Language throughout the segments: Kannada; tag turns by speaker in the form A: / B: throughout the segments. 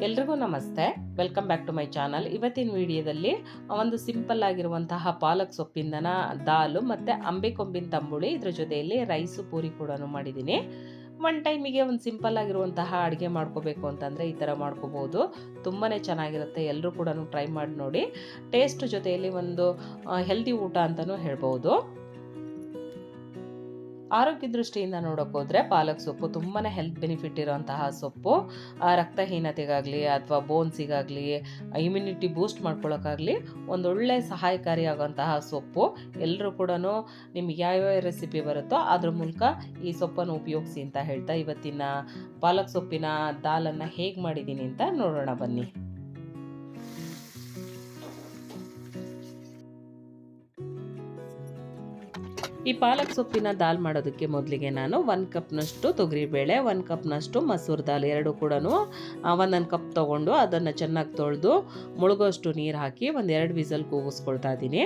A: ಎಲ್ರಿಗೂ ನಮಸ್ತೆ. Welcome back to my channel. ಇವತ್ತಿನ ವಿಡಿಯೋದಲ್ಲಿ ಒಂದು ಸಿಂಪಲ್ ಆಗಿರುವಂತಹ ಪಾಲಕ್ ಸೊಪ್ಪಿಂದನ ದಾಲು ಮತ್ತು ಅಂಬೆಕೊಂಬಿನ ತಂಬುಳಿ, ಇದ್ರ ಜೊತೆಯಲ್ಲಿ ರೈಸು ಪೂರಿ ಕೂಡ ಮಾಡಿದ್ದೀನಿ. ಒನ್ ಟೈಮಿಗೆ ಒಂದು ಸಿಂಪಲ್ ಆಗಿರುವಂತಹ ಅಡುಗೆ ಮಾಡ್ಕೋಬೇಕು ಅಂತಂದರೆ ಈ ಥರ ಮಾಡ್ಕೋಬೋದು. ತುಂಬಾ ಚೆನ್ನಾಗಿರುತ್ತೆ. ಎಲ್ಲರೂ ಕೂಡ ಟ್ರೈ ಮಾಡಿ ನೋಡಿ. ಟೇಸ್ಟ್ ಜೊತೆಯಲ್ಲಿ ಒಂದು ಹೆಲ್ದಿ ಊಟ ಅಂತಲೂ ಹೇಳ್ಬೋದು. ಆರೋಗ್ಯ ದೃಷ್ಟಿಯಿಂದ ನೋಡೋಕ್ಕೋದ್ರೆ ಪಾಲಕ್ ಸೊಪ್ಪು ತುಂಬಾ ಹೆಲ್ತ್ ಬೆನಿಫಿಟ್ ಇರೋಂತಹ ಸೊಪ್ಪು. ರಕ್ತಹೀನತೆಗಾಗಲಿ ಅಥವಾ ಬೋನ್ಸಿಗಾಗಲಿ ಇಮ್ಯುನಿಟಿ ಬೂಸ್ಟ್ ಮಾಡ್ಕೊಳ್ಳೋಕ್ಕಾಗಲಿ ಒಂದೊಳ್ಳೆ ಸಹಾಯಕಾರಿಯಾಗುವಂತಹ ಸೊಪ್ಪು. ಎಲ್ಲರೂ ಕೂಡ ನಿಮ್ಗೆ ಯಾವ್ಯಾವ ರೆಸಿಪಿ ಬರುತ್ತೋ ಅದ್ರ ಮೂಲಕ ಈ ಸೊಪ್ಪನ್ನು ಉಪಯೋಗಿಸಿ ಅಂತ ಹೇಳ್ತಾ ಇವತ್ತಿನ ಪಾಲಕ್ ಸೊಪ್ಪಿನ ದಾಲನ್ನು ಹೇಗೆ ಮಾಡಿದ್ದೀನಿ ಅಂತ ನೋಡೋಣ ಬನ್ನಿ. ಈ ಪಾಲಕ್ ಸೊಪ್ಪಿನ ದಾಲ್ ಮಾಡೋದಕ್ಕೆ ಮೊದಲಿಗೆ ನಾನು 1 ಕಪ್ನಷ್ಟು ತೊಗರಿಬೇಳೆ, 1 ಕಪ್ನಷ್ಟು ಮಸೂರು ದಾಲ್ ಎರಡು ಕೂಡ 1 ಕಪ್ ತೊಗೊಂಡು ಅದನ್ನು ಚೆನ್ನಾಗಿ ತೊಳೆದು ಮುಳುಗೋಷ್ಟು ನೀರು ಹಾಕಿ 2 ವಿಸಲ್ ಕೂಗಿಸ್ಕೊಳ್ತಾ ಇದ್ದೀನಿ.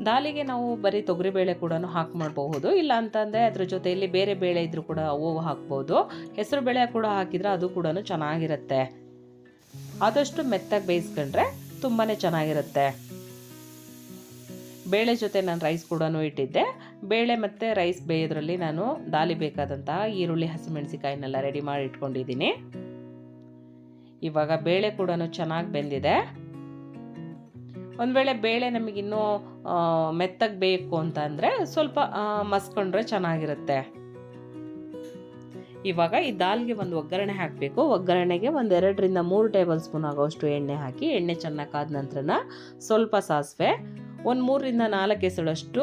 A: ದಾಲಿಗೆ ನಾವು ಬರೀ ತೊಗರಿಬೇಳೆ ಕೂಡ ಹಾಕಿ ಮಾಡಬಹುದು, ಇಲ್ಲ ಅಂತಂದರೆ ಅದ್ರ ಜೊತೆಯಲ್ಲಿ ಬೇರೆ ಬೇಳೆ ಇದ್ರೂ ಕೂಡ ಅವು ಹಾಕ್ಬೋದು. ಹೆಸರು ಬೇಳೆ ಕೂಡ ಹಾಕಿದರೆ ಅದು ಕೂಡ ಚೆನ್ನಾಗಿರುತ್ತೆ. ಆದಷ್ಟು ಮೆತ್ತಗೆ ಬೇಯಿಸ್ಕೊಂಡ್ರೆ ತುಂಬಾ ಚೆನ್ನಾಗಿರುತ್ತೆ. ಬೇಳೆ ಜೊತೆ ನಾನು ರೈಸ್ ಕೂಡ ಇಟ್ಟಿದ್ದೆ. ಬೇಳೆ ಮತ್ತು ರೈಸ್ ಬೇಯೋದ್ರಲ್ಲಿ ನಾನು ದಾಲಿ ಬೇಕಾದಂತಹ ಈರುಳ್ಳಿ, ಹಸಿಮೆಣಸಿಕಾಯಿನೆಲ್ಲ ರೆಡಿ ಮಾಡಿ ಇಟ್ಕೊಂಡಿದ್ದೀನಿ. ಇವಾಗ ಬೇಳೆ ಕೂಡ ಚೆನ್ನಾಗಿ ಬೆಂದಿದೆ. ಒಂದು ವೇಳೆ ಬೇಳೆ ನಮಗಿನ್ನೂ ಮೆತ್ತಗೆ ಬೇಕು ಅಂತ ಅಂದರೆ ಸ್ವಲ್ಪ ಮಸ್ಕೊಂಡ್ರೆ ಚೆನ್ನಾಗಿರುತ್ತೆ. ಇವಾಗ ಈ ದಾಲ್ಗೆ ಒಂದು ಒಗ್ಗರಣೆ ಹಾಕಬೇಕು. ಒಗ್ಗರಣೆಗೆ 2 ರಿಂದ 3 ಟೇಬಲ್ ಸ್ಪೂನ್ ಆಗೋಷ್ಟು ಎಣ್ಣೆ ಹಾಕಿ, ಎಣ್ಣೆ ಚೆನ್ನಾಗಿ ಕಾದ ನಂತರ ಸ್ವಲ್ಪ ಸಾಸಿವೆ, 3 ರಿಂದ 4 ಎಸಳಷ್ಟು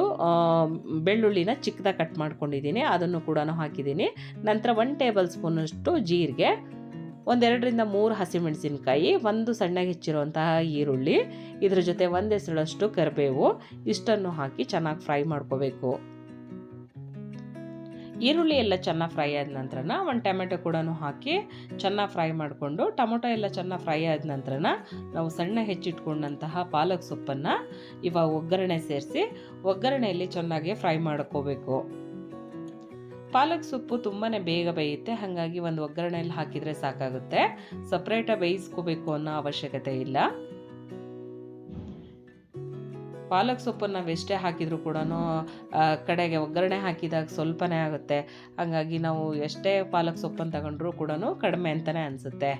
A: ಬೆಳ್ಳುಳ್ಳಿನ ಚಿಕ್ಕದಾಗಿ ಕಟ್ ಮಾಡ್ಕೊಂಡಿದ್ದೀನಿ, ಅದನ್ನು ಕೂಡ ಹಾಕಿದ್ದೀನಿ. ನಂತರ 1 ಟೇಬಲ್ ಸ್ಪೂನಷ್ಟು ಜೀರಿಗೆ, 2 ರಿಂದ 3 ಹಸಿಮೆಣಸಿನಕಾಯಿ, 1 ಸಣ್ಣಗೆ ಹೆಚ್ಚಿರುವಂತಹ ಈರುಳ್ಳಿ, ಇದ್ರ ಜೊತೆ 1 ಎಸಳಷ್ಟು ಕರಿಬೇವು, ಇಷ್ಟನ್ನು ಹಾಕಿ ಚೆನ್ನಾಗಿ ಫ್ರೈ ಮಾಡ್ಕೋಬೇಕು. ಈರುಳ್ಳಿ ಎಲ್ಲ ಚೆನ್ನಾಗಿ ಫ್ರೈ ಆದ ನಂತರ 1 ಟೊಮೆಟೊ ಕೂಡ ಹಾಕಿ ಚೆನ್ನಾಗಿ ಫ್ರೈ ಮಾಡಿಕೊಂಡು, ಟೊಮೊಟೊ ಎಲ್ಲ ಚೆನ್ನಾಗಿ ಫ್ರೈ ಆದ ನಂತರ ನಾವು ಸಣ್ಣ ಹೆಚ್ಚಿಟ್ಕೊಂಡಂತಹ ಪಾಲಕ್ ಸೊಪ್ಪನ್ನು ಇವಾಗ ಒಗ್ಗರಣೆ ಸೇರಿಸಿ ಒಗ್ಗರಣೆಯಲ್ಲಿ ಚೆನ್ನಾಗಿ ಫ್ರೈ ಮಾಡ್ಕೋಬೇಕು. ಪಾಲಕ್ ಸೊಪ್ಪು ತುಂಬಾ ಬೇಗ ಬೇಯುತ್ತೆ, ಹಾಗಾಗಿ ಒಂದು ಒಗ್ಗರಣೆಯಲ್ಲಿ ಹಾಕಿದರೆ ಸಾಕಾಗುತ್ತೆ. ಸಪ್ರೇಟಾಗಿ ಬೇಯಿಸ್ಕೋಬೇಕು ಅನ್ನೋ ಅವಶ್ಯಕತೆ ಇಲ್ಲ. ಪಾಲಕ್ ಸೊಪ್ಪನ್ನು ನಾವು ಎಷ್ಟೇ ಹಾಕಿದರೂ ಕೂಡ ಕಡೆಗೆ ಒಗ್ಗರಣೆ ಹಾಕಿದಾಗ ಸ್ವಲ್ಪನೇ ಆಗುತ್ತೆ. ಹಾಗಾಗಿ ನಾವು ಎಷ್ಟೇ ಪಾಲಕ್ ಸೊಪ್ಪನ್ನು ತಗೊಂಡ್ರೂ ಕೂಡ ಕಡಿಮೆ ಅಂತಲೇ ಅನಿಸುತ್ತೆ.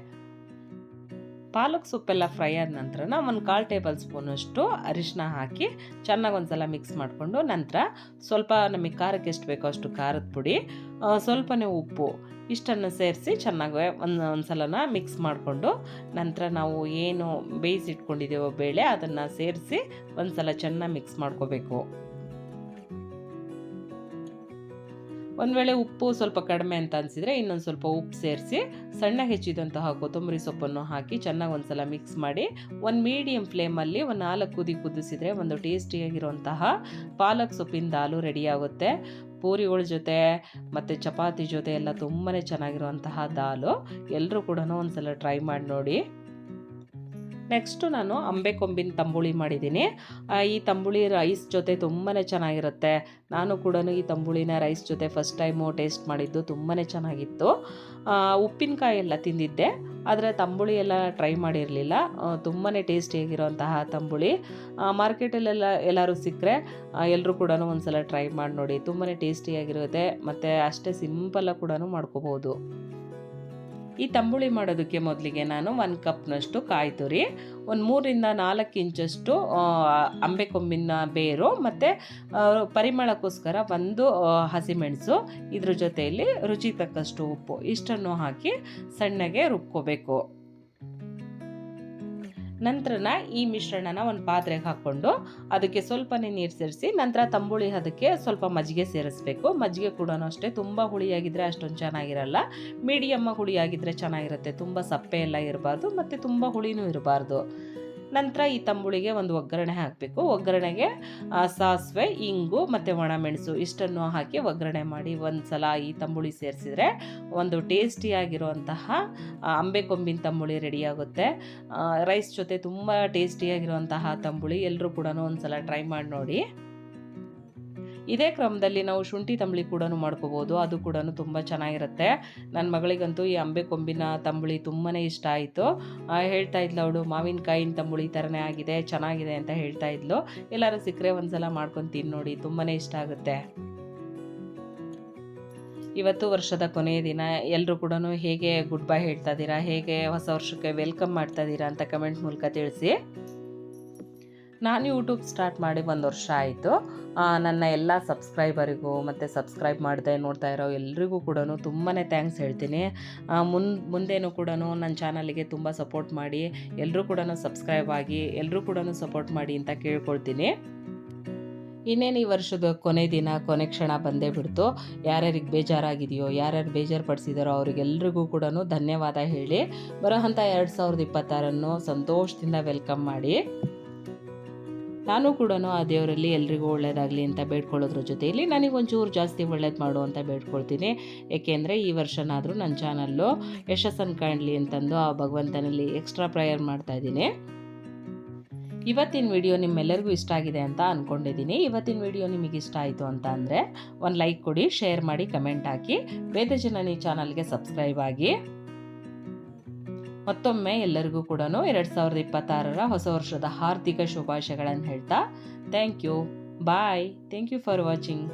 A: ಪಾಲಕ್ ಸೊಪ್ಪೆಲ್ಲ ಫ್ರೈ ಆದ ನಂತರ 1/4 ಟೇಬಲ್ ಸ್ಪೂನಷ್ಟು ಅರಿಶಿನ ಹಾಕಿ ಚೆನ್ನಾಗಿ ಒಂದ್ಸಲ ಮಿಕ್ಸ್ ಮಾಡಿಕೊಂಡು, ನಂತರ ಸ್ವಲ್ಪ ನಮಗೆ ಖಾರಕ್ಕೆ ಎಷ್ಟು ಬೇಕೋ ಅಷ್ಟು ಖಾರದ ಪುಡಿ, ಸ್ವಲ್ಪನೇ ಉಪ್ಪು, ಇಷ್ಟನ್ನು ಸೇರಿಸಿ ಚೆನ್ನಾಗಿ ಒಂದ್ಸಲನ ಮಿಕ್ಸ್ ಮಾಡಿಕೊಂಡು, ನಂತರ ನಾವು ಏನು ಬೇಯಿಸಿಟ್ಕೊಂಡಿದ್ದೇವೋ ಬೇಳೆ ಅದನ್ನು ಸೇರಿಸಿ ಒಂದ್ಸಲ ಚೆನ್ನಾಗಿ ಮಿಕ್ಸ್ ಮಾಡ್ಕೋಬೇಕು. ಒಂದು ವೇಳೆ ಉಪ್ಪು ಸ್ವಲ್ಪ ಕಡಿಮೆ ಅಂತ ಅನಿಸಿದರೆ ಇನ್ನೊಂದು ಸ್ವಲ್ಪ ಉಪ್ಪು ಸೇರಿಸಿ ಸಣ್ಣಗೆ ಹೆಚ್ಚಿದಂತಹ ಕೊತ್ತಂಬರಿ ಸೊಪ್ಪನ್ನು ಹಾಕಿ ಚೆನ್ನಾಗಿ ಒಂದ್ಸಲ ಮಿಕ್ಸ್ ಮಾಡಿ ಒಂದು ಮೀಡಿಯಮ್ ಫ್ಲೇಮಲ್ಲಿ 4 ಕುದಿ ಕುದಿಸಿದರೆ ಒಂದು ಟೇಸ್ಟಿಯಾಗಿರುವಂತಹ ಪಾಲಕ್ ಸೊಪ್ಪಿನ ದಾಲು ರೆಡಿಯಾಗುತ್ತೆ. ಪೂರಿಗಳ ಜೊತೆ ಮತ್ತು ಚಪಾತಿ ಜೊತೆ ಎಲ್ಲ ತುಂಬಾ ಚೆನ್ನಾಗಿರುವಂತಹ ದಾಲು. ಎಲ್ಲರೂ ಕೂಡ ಒಂದ್ಸಲ ಟ್ರೈ ಮಾಡಿ ನೋಡಿ. ನೆಕ್ಸ್ಟು ನಾನು ಅಂಬೆಕೊಂಬಿನ ತಂಬುಳಿ ಮಾಡಿದ್ದೀನಿ. ಈ ತಂಬುಳಿ ರೈಸ್ ಜೊತೆ ತುಂಬಾ ಚೆನ್ನಾಗಿರುತ್ತೆ. ನಾನು ಕೂಡ ಈ ತಂಬುಳಿನ ರೈಸ್ ಜೊತೆ ಫಸ್ಟ್ ಟೈಮು ಟೇಸ್ಟ್ ಮಾಡಿದ್ದು, ತುಂಬಾ ಚೆನ್ನಾಗಿತ್ತು. ಉಪ್ಪಿನಕಾಯಿ ಎಲ್ಲ ತಿಂದಿದ್ದೆ, ಆದರೆ ತಂಬುಳಿ ಎಲ್ಲ ಟ್ರೈ ಮಾಡಿರಲಿಲ್ಲ. ತುಂಬಾ ಟೇಸ್ಟಿಯಾಗಿರೋಂತಹ ತಂಬುಳಿ. ಮಾರ್ಕೆಟಲ್ಲೆಲ್ಲ ಎಲ್ಲರೂ ಸಿಕ್ಕರೆ ಎಲ್ಲರೂ ಕೂಡ ಒಂದ್ಸಲ ಟ್ರೈ ಮಾಡಿ ನೋಡಿ. ತುಂಬಾ ಟೇಸ್ಟಿಯಾಗಿರುತ್ತೆ ಮತ್ತು ಅಷ್ಟೇ ಸಿಂಪಲ್ಲಾಗಿ ಕೂಡ ಮಾಡ್ಕೋಬೋದು. ಈ ತಂಬುಳಿ ಮಾಡೋದಕ್ಕೆ ಮೊದಲಿಗೆ ನಾನು 1 ಕಪ್ನಷ್ಟು ಕಾಯಿ ತುರಿ, 3 ರಿಂದ 4 ಇಂಚಷ್ಟು ಅಂಬೆಕೊಂಬಿನ ಬೇರು ಮತ್ತು ಪರಿಮಳಕ್ಕೋಸ್ಕರ 1 ಹಸಿಮೆಣಸು, ಇದ್ರ ಜೊತೆಯಲ್ಲಿ ರುಚಿಗೆ ತಕ್ಕಷ್ಟು ಉಪ್ಪು, ಇಷ್ಟನ್ನು ಹಾಕಿ ಸಣ್ಣಗೆ ರುಬ್ಕೋಬೇಕು. ನಂತರ ಈ ಮಿಶ್ರಣನ ಒಂದು ಪಾತ್ರೆಗೆ ಹಾಕ್ಕೊಂಡು ಅದಕ್ಕೆ ಸ್ವಲ್ಪನೇ ನೀರು ಸೇರಿಸಿ, ನಂತರ ತಂಬುಳಿ ಅದಕ್ಕೆ ಸ್ವಲ್ಪ ಮಜ್ಜಿಗೆ ಸೇರಿಸ್ಬೇಕು. ಮಜ್ಜಿಗೆ ಕೂಡ ಅಷ್ಟೇ ತುಂಬ ಹುಳಿಯಾಗಿದ್ದರೆ ಅಷ್ಟೊಂದು ಚೆನ್ನಾಗಿರಲ್ಲ, ಮೀಡಿಯಮ್ಮ ಹುಳಿಯಾಗಿದ್ದರೆ ಚೆನ್ನಾಗಿರುತ್ತೆ. ತುಂಬ ಸಪ್ಪೆ ಎಲ್ಲ ಇರಬಾರ್ದು ಮತ್ತು ತುಂಬ ಹುಳಿನೂ ಇರಬಾರ್ದು. ನಂತರ ಈ ತಂಬುಳಿಗೆ ಒಂದು ಒಗ್ಗರಣೆ ಹಾಕಬೇಕು. ಒಗ್ಗರಣೆಗೆ ಸಾಸಿವೆ, ಇಂಗು ಮತ್ತು ಒಣಮೆಣಸು ಇಷ್ಟನ್ನು ಹಾಕಿ ಒಗ್ಗರಣೆ ಮಾಡಿ ಒಂದ್ಸಲ ಈ ತಂಬುಳಿ ಸೇರಿಸಿದರೆ ಒಂದು ಟೇಸ್ಟಿಯಾಗಿರುವಂತಹ ಅಂಬೆಕೊಂಬಿನ ತಂಬುಳಿ ರೆಡಿಯಾಗುತ್ತೆ. ರೈಸ್ ಜೊತೆ ತುಂಬ ಟೇಸ್ಟಿಯಾಗಿರುವಂತಹ ತಂಬುಳಿ. ಎಲ್ಲರೂ ಕೂಡ ಒಂದ್ಸಲ ಟ್ರೈ ಮಾಡಿ ನೋಡಿ. ಇದೇ ಕ್ರಮದಲ್ಲಿ ನಾವು ಶುಂಠಿ ತಂಬುಳಿ ಕೂಡ ಮಾಡ್ಕೋಬೋದು, ಅದು ಕೂಡ ತುಂಬ ಚೆನ್ನಾಗಿರುತ್ತೆ. ನನ್ನ ಮಗಳಿಗಂತೂ ಈ ಅಂಬೆ ಕೊಂಬಿನ ತಂಬುಳಿ ತುಂಬಾ ಇಷ್ಟ ಆಯಿತು. ಹೇಳ್ತಾ ಇದ್ಲು ಅವಳು, ಮಾವಿನಕಾಯಿನ ತಂಬುಳಿ ಥರನೇ ಆಗಿದೆ, ಚೆನ್ನಾಗಿದೆ ಅಂತ ಹೇಳ್ತಾ ಇದ್ಲು. ಎಲ್ಲರೂ ಸಿಕ್ಕರೆ ಒಂದ್ಸಲ ಮಾಡ್ಕೊಂಡು ತಿನ್ನು ನೋಡಿ, ತುಂಬಾ ಇಷ್ಟ ಆಗುತ್ತೆ. ಇವತ್ತು ವರ್ಷದ ಕೊನೆಯ ದಿನ. ಎಲ್ಲರೂ ಕೂಡ ಹೇಗೆ ಗುಡ್ ಬೈ ಹೇಳ್ತಾ ಇದ್ದೀರಾ, ಹೇಗೆ ಹೊಸ ವರ್ಷಕ್ಕೆ ವೆಲ್ಕಮ್ ಮಾಡ್ತಾ ಇದ್ದೀರಾ ಅಂತ ಕಮೆಂಟ್ ಮೂಲಕ ತಿಳಿಸಿ. ನಾನು ಯೂಟ್ಯೂಬ್ ಸ್ಟಾರ್ಟ್ ಮಾಡಿ 1 ವರ್ಷ ಆಯಿತು. ನನ್ನ ಎಲ್ಲ ಸಬ್ಸ್ಕ್ರೈಬರಿಗೂ ಮತ್ತು ಸಬ್ಸ್ಕ್ರೈಬ್ ಮಾಡದೆ ನೋಡ್ತಾ ಇರೋ ಎಲ್ರಿಗೂ ಕೂಡ ತುಂಬಾ ಥ್ಯಾಂಕ್ಸ್ ಹೇಳ್ತೀನಿ. ಮುಂದೇನೂ ಕೂಡ ನನ್ನ ಚಾನಲ್ಗೆ ತುಂಬ ಸಪೋರ್ಟ್ ಮಾಡಿ, ಎಲ್ಲರೂ ಕೂಡ ಸಬ್ಸ್ಕ್ರೈಬ್ ಆಗಿ, ಎಲ್ಲರೂ ಕೂಡ ಸಪೋರ್ಟ್ ಮಾಡಿ ಅಂತ ಕೇಳ್ಕೊಳ್ತೀನಿ. ಇನ್ನೇನು ಈ ವರ್ಷದ ಕೊನೆ ದಿನ, ಕೊನೆ ಕ್ಷಣ ಬಂದೇ ಬಿಡ್ತು. ಯಾರ್ಯಾರಿಗೆ ಬೇಜಾರಾಗಿದೆಯೋ, ಯಾರ್ಯಾರು ಬೇಜಾರು ಪಡಿಸಿದಾರೋ ಅವರಿಗೆಲ್ರಿಗೂ ಕೂಡ ಧನ್ಯವಾದ ಹೇಳಿ, ಬರೋಂಥ 2026 ಸಂತೋಷದಿಂದ ವೆಲ್ಕಮ್ ಮಾಡಿ. ನಾನು ಕೂಡ ಆ ದೇವರಲ್ಲಿ ಎಲ್ರಿಗೂ ಒಳ್ಳೇದಾಗಲಿ ಅಂತ ಬೇಡ್ಕೊಳ್ಳೋದ್ರ ಜೊತೆಯಲ್ಲಿ ನನಗೊಂಚೂರು ಜಾಸ್ತಿ ಒಳ್ಳೇದು ಮಾಡು ಅಂತ ಬೇಡ್ಕೊಳ್ತೀನಿ. ಏಕೆಂದರೆ ಈ ವರ್ಷನಾದರೂ ನನ್ನ ಚಾನಲ್ಲು ಯಶಸ್ಸನ್ನು ಕಾಣಲಿ ಅಂತಂದು ಆ ಭಗವಂತನಲ್ಲಿ ಎಕ್ಸ್ಟ್ರಾ ಪ್ರೇಯರ್ ಮಾಡ್ತಾಯಿದ್ದೀನಿ. ಇವತ್ತಿನ ವಿಡಿಯೋ ನಿಮ್ಮೆಲ್ಲರಿಗೂ ಇಷ್ಟ ಆಗಿದೆ ಅಂತ ಅಂದ್ಕೊಂಡಿದ್ದೀನಿ. ಇವತ್ತಿನ ವಿಡಿಯೋ ನಿಮಗೆ ಇಷ್ಟ ಆಯಿತು ಅಂತ ಅಂದರೆ ಒಂದು ಲೈಕ್ ಕೊಡಿ, ಶೇರ್ ಮಾಡಿ, ಕಮೆಂಟ್ ಹಾಕಿ, ವೇದಜನನಿ ಚಾನಲ್ಗೆ ಸಬ್ಸ್ಕ್ರೈಬ್ ಆಗಿ. ಮತ್ತೊಮ್ಮೆ ಎಲ್ಲರಿಗೂ ಕೂಡ 2026 ಹೊಸ ವರ್ಷದ ಹಾರ್ದಿಕ ಶುಭಾಶಯಗಳನ್ನು ಹೇಳ್ತಾ thank you, bye, thank you for watching.